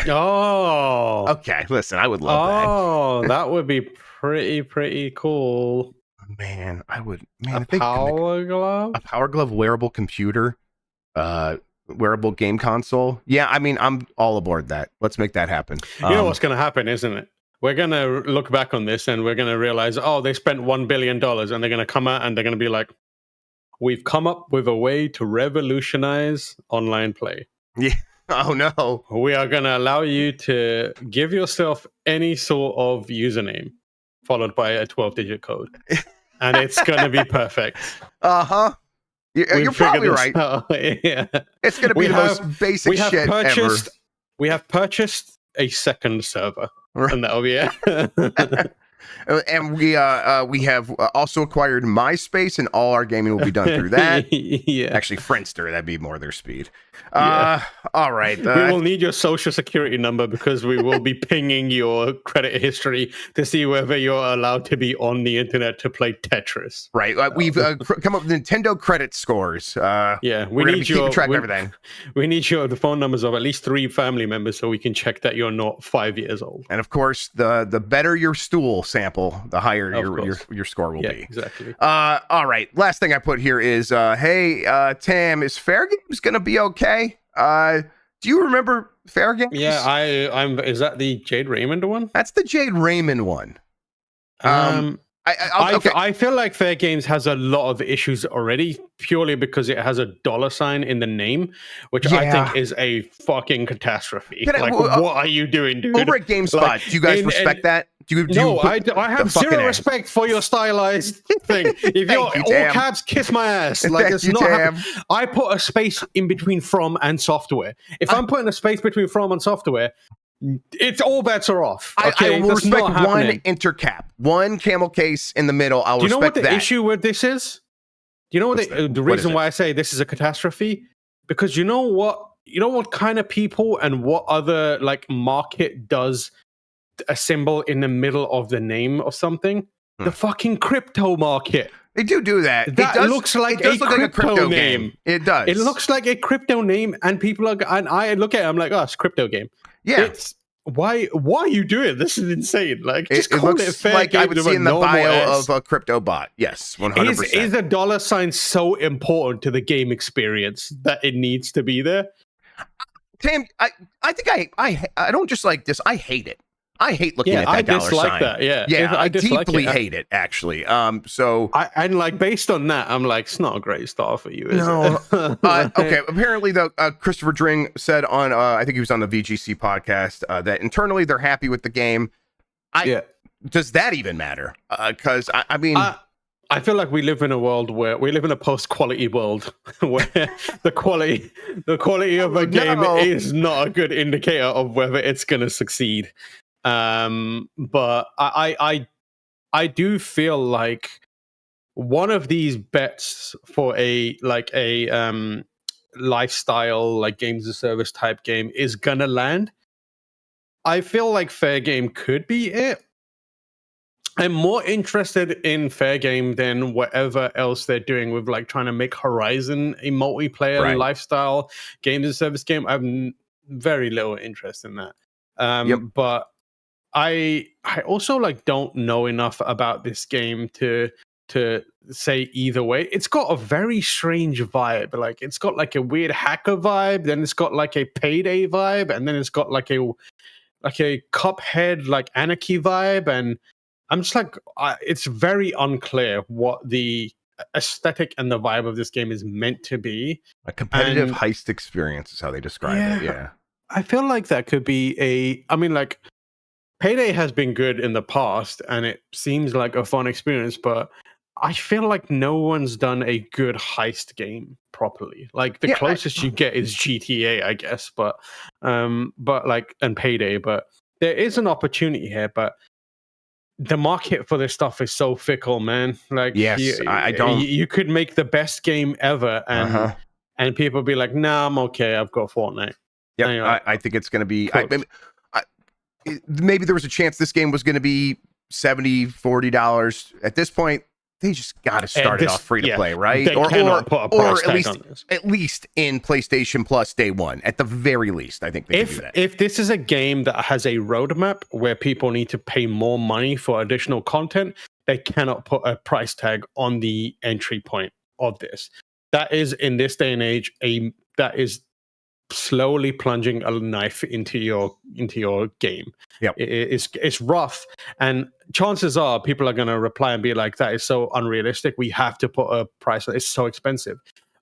Oh. Okay. Listen, I would love that. Oh, that would be pretty cool. Man, I would. Man, a power glove? A power glove, wearable computer, wearable game console. Yeah, I mean, I'm all aboard that. Let's make that happen. You know what's going to happen, isn't it? We're going to look back on this and we're going to realize, they spent $1 billion, and they're going to come out and they're going to be like, we've come up with a way to revolutionize online play. Yeah. Oh, no. We are going to allow you to give yourself any sort of username followed by a 12-digit code. And it's going to be perfect. Uh-huh. You're probably right. Yeah. It's going to be the most basic shit ever. We have purchased a second server. Right. And that'll be it. And we have also acquired MySpace, and all our gaming will be done through that. Yeah. Actually, Friendster, that'd be more their speed. All right. We will need your social security number because we will be pinging your credit history to see whether you're allowed to be on the internet to play Tetris. Right. We've come up with Nintendo credit scores. We need keeping track of everything. We need the phone numbers of at least 3 family members so we can check that you're not 5 years old. And of course, the better your stool sample, the higher your score will be. Exactly. All right. Last thing I put here is, hey, Tam, is Fairgames going to be okay? Do you remember Fairgames? Yeah, I'm. Is that the Jade Raymond one? That's the Jade Raymond one. I feel like Fairgames has a lot of issues already, purely because it has a $sign in the name, which I think is a fucking catastrophe. What are you doing, dude? Over at GameSpot, do you guys respect that? I have zero respect for your stylized thing. If you're all caps, kiss my ass. Like it's not. I put a space in between from and software. If I'm putting a space between from and software, it's all bets are off. Okay? I will respect one intercap, one camel case in the middle. I'll respect that. Do you know what the issue with this is? Do you know what the reason why I say this is a catastrophe? Because you know what kind of people and what other market does a symbol in the middle of the name of something? The fucking crypto market. They do that. That looks like a crypto name. It does. It looks like a crypto name, and people are. And I look at it, I'm like, oh, it's a crypto game. Yeah. It's why are you doing this? Is insane. Like, just call looks it fair like game I would see in the bio of a crypto bot. Yes, 100%. Is a $sign so important to the game experience that it needs to be there? Tam, I think I don't just like this. I hate it. I hate looking at that $sign. I dislike that. Yeah, I deeply hate it. Actually, so based on that, I'm like, it's not a great start for you. Is it? Okay. Apparently, though, Christopher Dring said on, I think he was on the VGC podcast, that internally they're happy with the game. Does that even matter? Because I mean. I feel like we live in a world where we live in a post-quality world where the quality of a game is not a good indicator of whether it's going to succeed. But I do feel like one of these bets for a lifestyle, like games of service type game is gonna land. I feel like Fair Game could be it. I'm more interested in Fair Game than whatever else they're doing with trying to make Horizon a multiplayer lifestyle games of service game. I have very little interest in that. But I also don't know enough about this game to say either way. It's got a very strange vibe. It's got a weird hacker vibe, then it's got a Payday vibe, and then it's got a Cuphead Anarchy vibe, and I'm just it's very unclear what the aesthetic and the vibe of this game is meant to be. A competitive heist experience is how they describe it. Yeah. I feel like that could be Payday has been good in the past, and it seems like a fun experience, but I feel like no one's done a good heist game properly. The closest you get is GTA, I guess, but and Payday, but there is an opportunity here, but the market for this stuff is so fickle, man. I don't. You could make the best game ever, and people be like, "Nah, I'm okay. I've got Fortnite." Yeah, I think it's going to be. Maybe there was a chance this game was going to be $40. At this point, they just got to start it off free to play, right? They cannot put a price tag on this. At least in PlayStation Plus day one, at the very least, I think they can do that. If this is a game that has a roadmap where people need to pay more money for additional content, they cannot put a price tag on the entry point of this. That is, in this day and age, that is slowly plunging a knife into your game. It's rough, and chances are people are going to reply and be like, that is so unrealistic, we have to put a price, it's so expensive.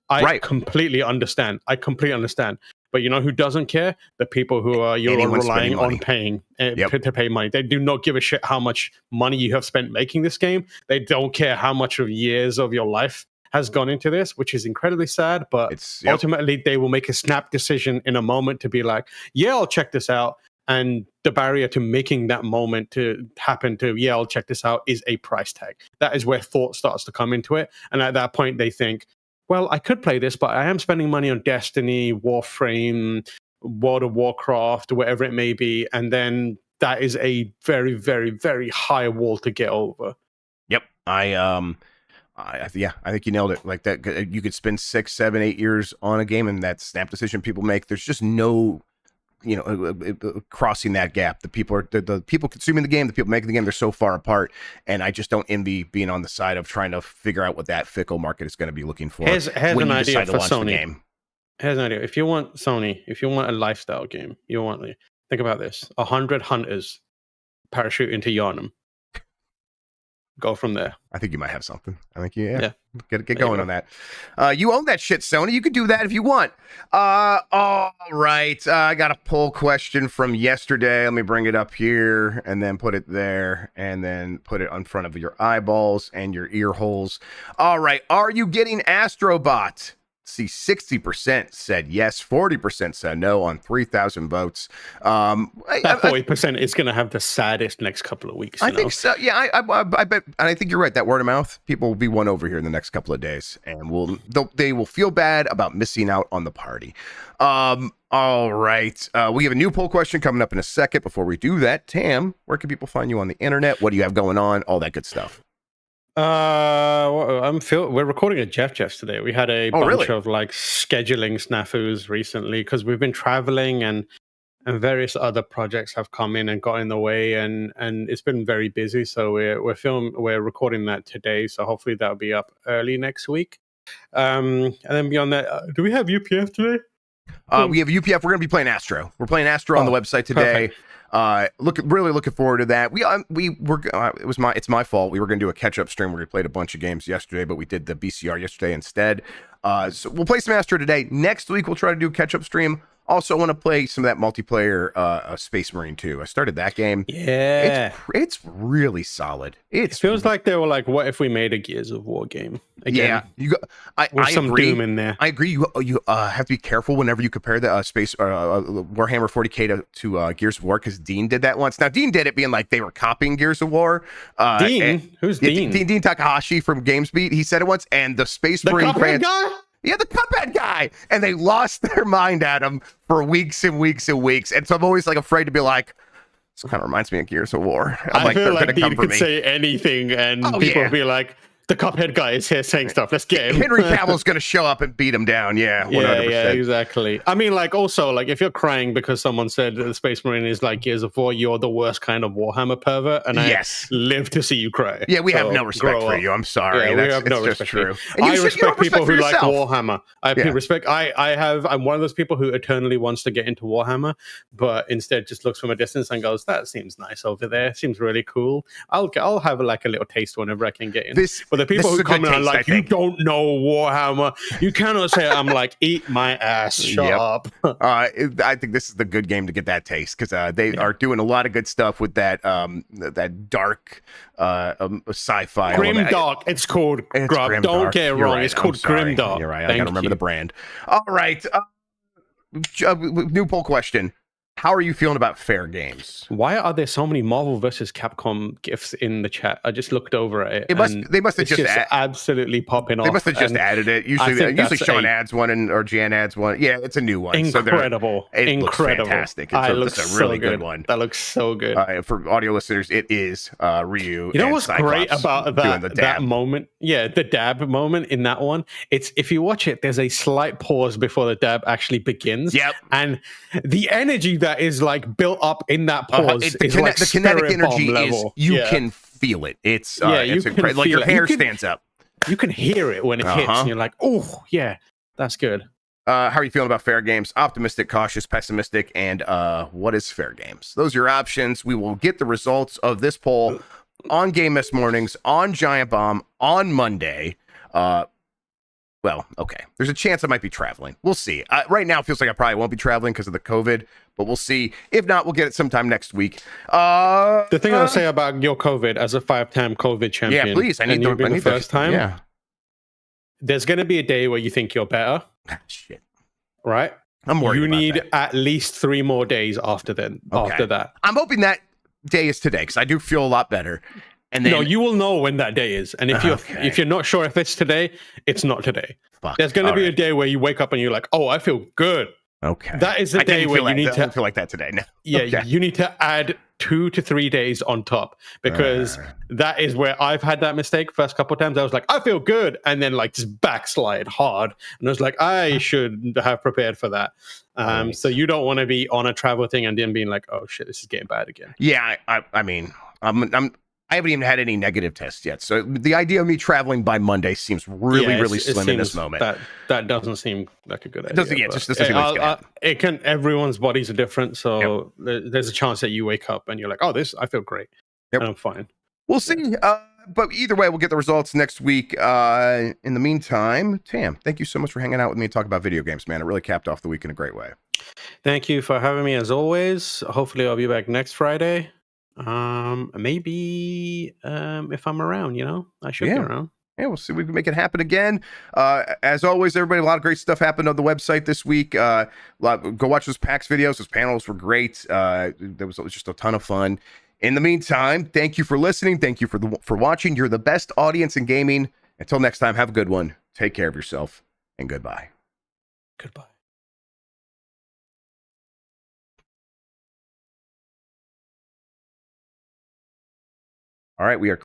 I completely understand, but you know who doesn't care? The people who are relying on paying to pay money. They do not give a shit how much money you have spent making this game. They don't care how much of years of your life has gone into this, which is incredibly sad, but ultimately they will make a snap decision in a moment to be like, I'll check this out. And the barrier to making that moment to happen to, I'll check this out, is a price tag. That is where thought starts to come into it. And at that point they think, well, I could play this, but I am spending money on Destiny, Warframe, World of Warcraft, whatever it may be, and then that is a very, very, very high wall to get over. Yep. I think you nailed it. Like that, you could spend 6, 7, 8 years on a game, and that snap decision people make. There's just no, crossing that gap. The people consuming the game, the people making the game, they're so far apart. And I just don't envy being on the side of trying to figure out what that fickle market is going to be looking for. Here's an idea for Sony. Here's an idea. If you want a lifestyle game, think about this: 100 hunters parachute into Yharnam. Go from there. I think you might have something. I think get going on that. You own that shit, Sony. You can do that if you want. All right. I got a poll question from yesterday. Let me bring it up here and then put it there and then put it in front of your eyeballs and your ear holes. All right. Are you getting Astro Bot? See, 60% said yes, 40% said no on 3,000 votes. That 40% is going to have the saddest next couple of weeks. I think so. Yeah, I bet, and I think you're right. That word of mouth, people will be won over here in the next couple of days, and they will feel bad about missing out on the party. All right. We have a new poll question coming up in a second. Before we do that, Tam, where can people find you on the internet? What do you have going on? All that good stuff. We're recording at Jeff's today. We had a bunch of like scheduling snafus recently because we've been traveling and various other projects have come in and got in the way and it's been very busy. So we're recording that today. So hopefully that'll be up early next week. And then beyond that, do we have UPF today? We have UPF. We're going to be playing Astro. We're playing Astro on the website today. Perfect. Really looking forward to that. It's my fault. We were going to do a catch-up stream where we played a bunch of games yesterday, but we did the BCR yesterday instead. So we'll play some Astro today. Next week, we'll try to do a catch-up stream. Also want to play some of that multiplayer Space Marine 2. I started that game. Yeah. It's really solid. It feels like they were like, what if we made a Gears of War game? Again, yeah. I some agree. Doom in there. I agree. You have to be careful whenever you compare the Warhammer 40K to Gears of War, because Dean did that once. Now, Dean did it being like they were copying Gears of War. Dean? Who's Dean? Dean Takahashi from GamesBeat. He said it once, and the Space Marine fans... Yeah, the Cuphead guy. And they lost their mind at him for weeks and weeks and weeks. And so I'm always like afraid to be like, this kind of reminds me of Gears of War. I feel like Dean could say anything and people will be like, the Cuphead guy is here saying stuff. Let's get him. Henry Cavill's going to show up and beat him down. Yeah, 100%. Yeah, exactly. I mean, like, also, like, if you're crying because someone said the Space Marine is like Gears of War, you're the worst kind of Warhammer pervert, and I live to see you cry. Yeah, we have no respect for you. I'm sorry. Yeah, we have no respect for you. I respect people who like Warhammer. I'm one of those people who eternally wants to get into Warhammer, but instead just looks from a distance and goes, that seems nice over there. Seems really cool. I'll have like a little taste whenever I can get in. But the people who come in and like, you don't know Warhammer, you cannot say it. I'm like, eat my ass, shut up. I think this is the good game to get that taste, because they are doing a lot of good stuff with that dark sci-fi grim dark. It's called Grubb. Don't get it wrong. Right. It's called grim dark. You're right. I gotta remember the brand. All right. New poll question. How are you feeling about Fairgames? Why are there so many Marvel vs. Capcom gifs in the chat? I just looked over at it. They must have just absolutely popping off. They must have just added it. Usually Sean adds one or Jan adds one. Yeah, it's a new one. Incredible. It looks fantastic. It's a really good one. That looks so good. For audio listeners, it is Ryu. You know what's Cyclops great about that moment? Yeah, the dab moment in that one. It's, if you watch it, there's a slight pause before the dab actually begins. Yep. And the energy that is like built up in that pause the kinetic energy level. Can feel it. It's incredible. Like your hair stands up. You can hear it when it hits, and you're like, oh yeah, that's good. How are you feeling about Fairgames? Optimistic, cautious, pessimistic, and what is Fairgames? Those are your options. We will get the results of this poll on Game Mess Mornings, on Giant Bomb, on Monday. Well, okay. There's a chance I might be traveling. We'll see. Right now, it feels like I probably won't be traveling because of the COVID, but we'll see. If not, we'll get it sometime next week. The thing I'll say about your COVID as a 5-time COVID champion. Yeah, please. I need the first time. Yeah. There's going to be a day where you think you're better. Shit. Right? I'm worried You about need that. at least 3 more days after then. Okay. After that. I'm hoping that day is today because I do feel a lot better. And then, no, you will know when that day is. And if you're not sure if it's today, it's not today. Fuck. There's going to be a day where you wake up and you're like, oh, I feel good. Okay. That is the day where you need to feel like that today. No. Yeah, Okay. you need to add 2 to 3 days on top, because that is where I've had that mistake. First couple of times I was like, I feel good, and then like just backslide hard, and I was like, I should have prepared for that. So you don't want to be on a travel thing and then being like, oh shit, this is getting bad again. Yeah, I mean, I haven't even had any negative tests yet. So the idea of me traveling by Monday seems really slim in this moment. That doesn't seem like a good idea. Just doesn't seem like it's gonna happen. Everyone's bodies are different, so there's a chance that you wake up and you're like, oh, I feel great. Yep. And I'm fine. We'll see. But either way, we'll get the results next week. In the meantime, Tam, thank you so much for hanging out with me and talking about video games, man. It really capped off the week in a great way. Thank you for having me as always. Hopefully I'll be back next Friday. Maybe if I'm around, I should be around. Yeah, we'll see if we can make it happen again. As always, everybody, a lot of great stuff happened on the website this week. Go watch those PAX videos. Those panels were great. It was just a ton of fun. In the meantime, thank you for listening. Thank you for watching. You're the best audience in gaming. Until next time, have a good one. Take care of yourself, and goodbye. Goodbye. All right, we are